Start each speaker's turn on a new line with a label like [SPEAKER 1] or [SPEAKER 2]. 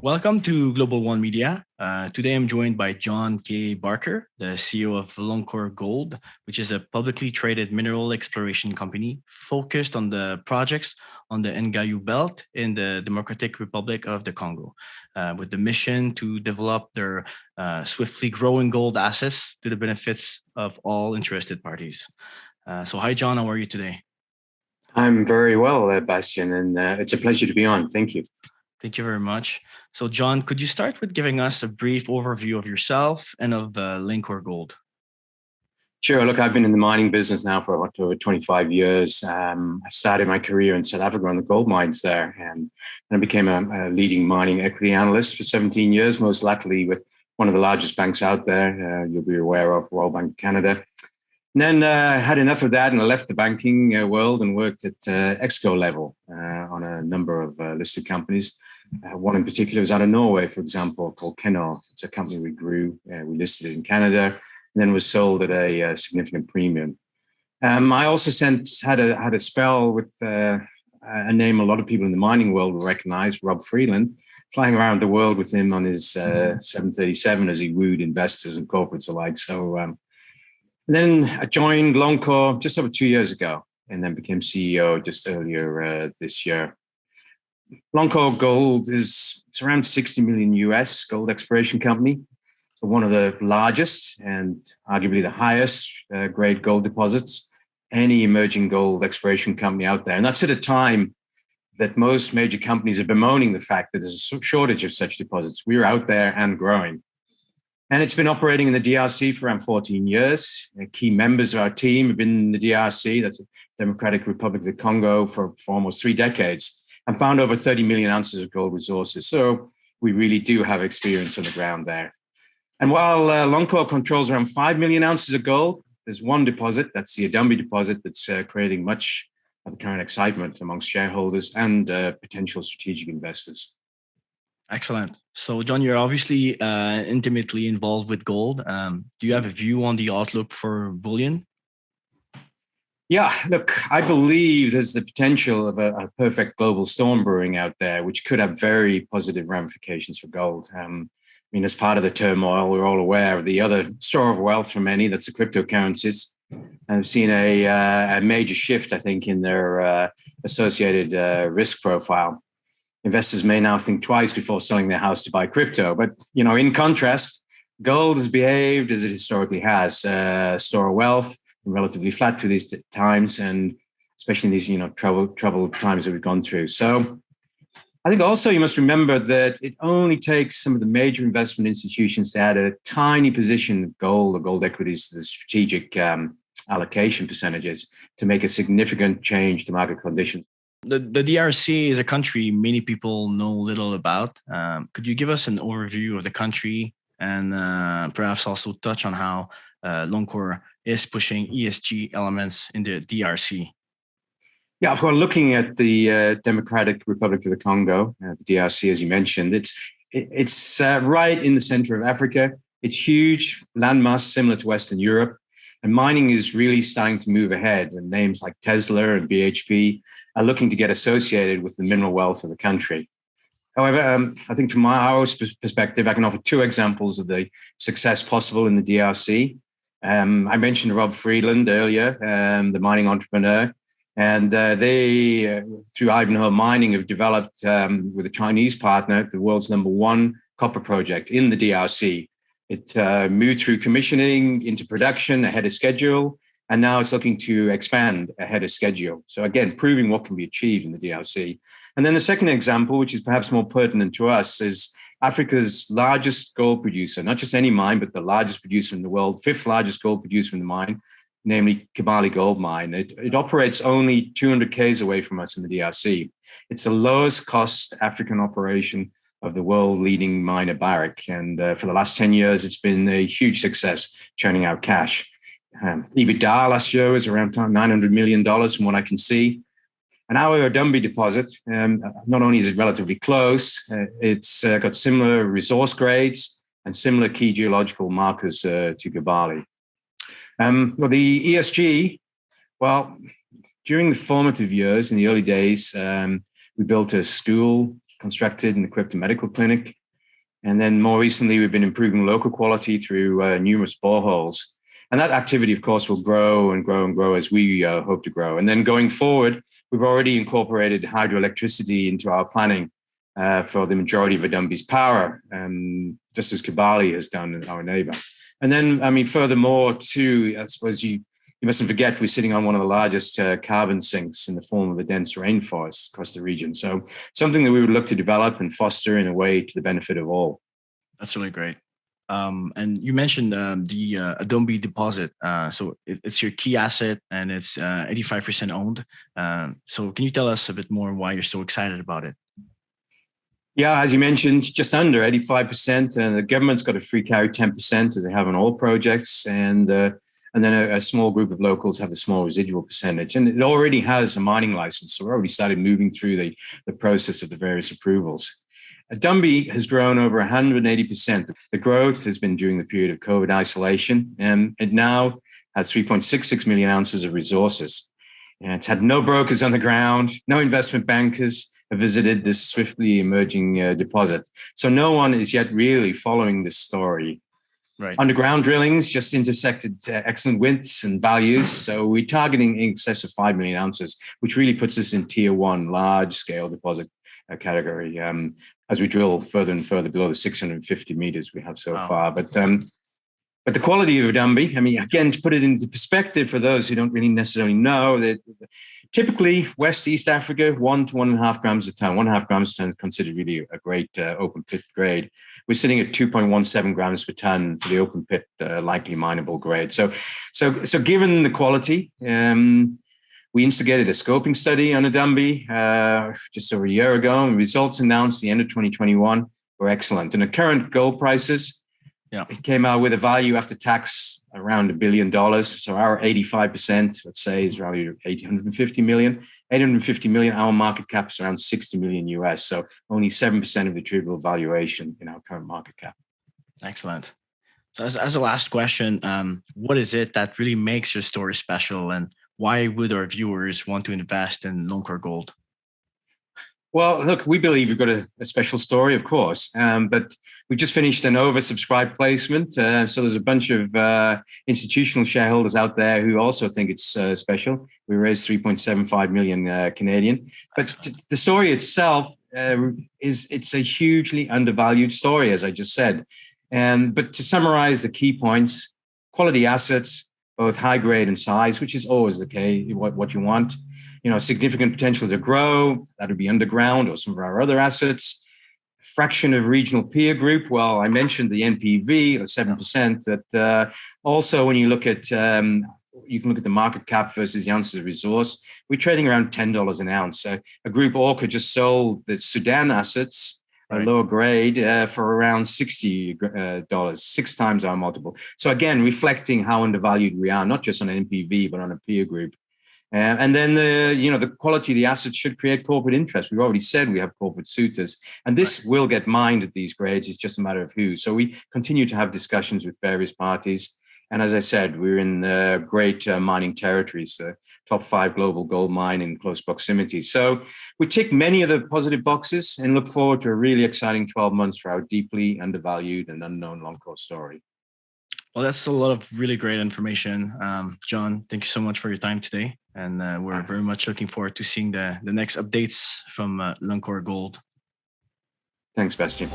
[SPEAKER 1] Welcome to Global One Media. Today I'm joined by John K. Barker, the CEO of Loncor Gold, which is a publicly traded mineral exploration company focused on the projects on the Ngayu Belt in the Democratic Republic of the Congo, with the mission to develop their swiftly growing gold assets to the benefits of all interested parties. So hi, John, how are you today?
[SPEAKER 2] I'm very well, Bastien, and it's a pleasure to be on. Thank you.
[SPEAKER 1] Thank you very much. So, John, could you start with giving us a brief overview of yourself and of Loncor Gold?
[SPEAKER 2] Sure. Look, I've been in the mining business now for over 25 years. I started my career in South Africa on the gold mines there, and I became a leading mining equity analyst for 17 years, most latterly with one of the largest banks out there. You'll be aware of Royal Bank of Canada. And then I had enough of that, and I left the banking world and worked at exco level on a number of listed companies. One in particular was out of Norway, for example, called Kenor. It's a company we grew. We listed it in Canada, and then was sold at a significant premium. I also had a spell with a name a lot of people in the mining world will recognize, Rob Freeland, flying around the world with him on his 737 as he wooed investors and corporates alike. So then I joined Loncor just over 2 years ago, and then became CEO just earlier this year. Loncor Gold it's around 60 million US gold exploration company, so one of the largest and arguably the highest grade gold deposits any emerging gold exploration company out there. And that's at a time that most major companies are bemoaning the fact that there's a shortage of such deposits. We're out there and growing. And it's been operating in the DRC for around 14 years. Key members of our team have been in the DRC, that's the Democratic Republic of the Congo, for almost 3 decades, and found over 30 million ounces of gold resources. So we really do have experience on the ground there. And while Loncor controls around 5 million ounces of gold, there's one deposit, that's the Adumbi deposit, that's creating much of the current excitement amongst shareholders and potential strategic investors.
[SPEAKER 1] Excellent. So, John, you're obviously intimately involved with gold. Do you have a view on the outlook for bullion?
[SPEAKER 2] Yeah, look, I believe there's the potential of a perfect global storm brewing out there, which could have very positive ramifications for gold. I mean, as part of the turmoil, we're all aware of the other store of wealth for many, that's the cryptocurrencies. And I've seen a major shift, I think, in their associated risk profile. Investors may now think twice before selling their house to buy crypto. But, in contrast, gold has behaved as it historically has, store of wealth, relatively flat through these times, and especially in these, troubled times that we've gone through. So I think also you must remember that it only takes some of the major investment institutions to add a tiny position of gold or gold equities to the strategic allocation percentages to make a significant change to market conditions.
[SPEAKER 1] The DRC is a country many people know little about. Could you give us an overview of the country and perhaps also touch on how Loncor is pushing ESG elements in the DRC?
[SPEAKER 2] Yeah, of course, looking at the Democratic Republic of the Congo, the DRC, as you mentioned, it's right in the center of Africa. It's huge, landmass similar to Western Europe. And mining is really starting to move ahead. And names like Tesla and BHP are looking to get associated with the mineral wealth of the country. However, I think from our perspective, I can offer 2 examples of the success possible in the DRC. I mentioned Rob Freeland earlier, the mining entrepreneur. And they, through Ivanhoe Mining, have developed with a Chinese partner, the world's #1 copper project in the DRC. It moved through commissioning into production ahead of schedule, and now it's looking to expand ahead of schedule. So again, proving what can be achieved in the DRC. And then the second example, which is perhaps more pertinent to us, is Africa's largest gold producer, not just any mine, but the largest producer in the world, 5th largest gold producer in the mine, namely Kibali Gold Mine. It operates only 200 k's away from us in the DRC. It's the lowest cost African operation of the world leading miner Barrick. And for the last 10 years, it's been a huge success churning out cash. EBITDA last year was around $900 million from what I can see. And our Adumbi deposit, not only is it relatively close, it's got similar resource grades and similar key geological markers to Kibali. Well, the ESG, during the formative years, in the early days, we built a school constructed and equipped a medical clinic. And then more recently, we've been improving local quality through numerous boreholes. And that activity, of course, will grow and grow and grow as we hope to grow. And then going forward, we've already incorporated hydroelectricity into our planning for the majority of Adumbi's power, just as Kibali has done, our neighbor. And then, furthermore, too, I suppose you mustn't forget we're sitting on one of the largest carbon sinks in the form of the dense rainforest across the region. So something that we would look to develop and foster in a way to the benefit of all.
[SPEAKER 1] That's really great. And you mentioned the Adumbi Deposit. So it's your key asset and it's 85% owned. So can you tell us a bit more why you're so excited about it?
[SPEAKER 2] Yeah, as you mentioned, just under 85%. And the government's got a free carry 10% as they have on all projects. And then a small group of locals have the small residual percentage. And it already has a mining license. So we're already started moving through the process of the various approvals. Adumbi has grown over 180%. The growth has been during the period of COVID isolation, and it now has 3.66 million ounces of resources. And it's had no brokers on the ground, no investment bankers have visited this swiftly emerging deposit. So no one is yet really following this story.
[SPEAKER 1] Right.
[SPEAKER 2] Underground drillings just intersected excellent widths and values. So we're targeting in excess of 5 million ounces, which really puts us in tier one large scale deposit category as we drill further and further below the 650 meters we have so far. But the quality of Adumbi, again, to put it into perspective for those who don't really necessarily know, that typically West East Africa, 1 to 1.5 grams a ton. 1.5 grams a ton is considered really a great open pit grade. We're sitting at 2.17 grams per ton for the open pit likely mineable grade. So given the quality, we instigated a scoping study on Adumbi just over a year ago, and results announced the end of 2021 were excellent. And at current gold prices, it came out with a value after tax around $1 billion. So our 85%, let's say, is around 850 million. 850 million, our market cap is around 60 million US. So only 7% of the attributable valuation in our current market cap.
[SPEAKER 1] Excellent. So as a last question, what is it that really makes your story special, and why would our viewers want to invest in Loncor Gold?
[SPEAKER 2] Well, look, we believe we've got a special story, of course, but we just finished an oversubscribed placement. So there's a bunch of institutional shareholders out there who also think it's special. We raised 3.75 million Canadian. But the story itself it's a hugely undervalued story, as I just said. But to summarize the key points, quality assets, both high grade and size, which is always the case, what you want. Significant potential to grow. That would be underground or some of our other assets. Fraction of regional peer group. Well, I mentioned the NPV of 7%. That also, when you look at, you can look at the market cap versus the ounces of resource. We're trading around $10 an ounce. A group Orca just sold the Sudan assets, a lower grade, for around $60, 6 times our multiple. So again, reflecting how undervalued we are, not just on NPV, but on a peer group. And then the quality of the assets should create corporate interest. We've already said we have corporate suitors, and this will get mined at these grades. It's just a matter of who. So we continue to have discussions with various parties. And as I said, we're in great mining territories, top 5 global gold mine in close proximity. So we tick many of the positive boxes and look forward to a really exciting 12 months for our deeply undervalued and unknown Loncor story.
[SPEAKER 1] Well, that's a lot of really great information. John, thank you so much for your time today. And we're very much looking forward to seeing the next updates from Loncor Gold.
[SPEAKER 2] Thanks, Bastien.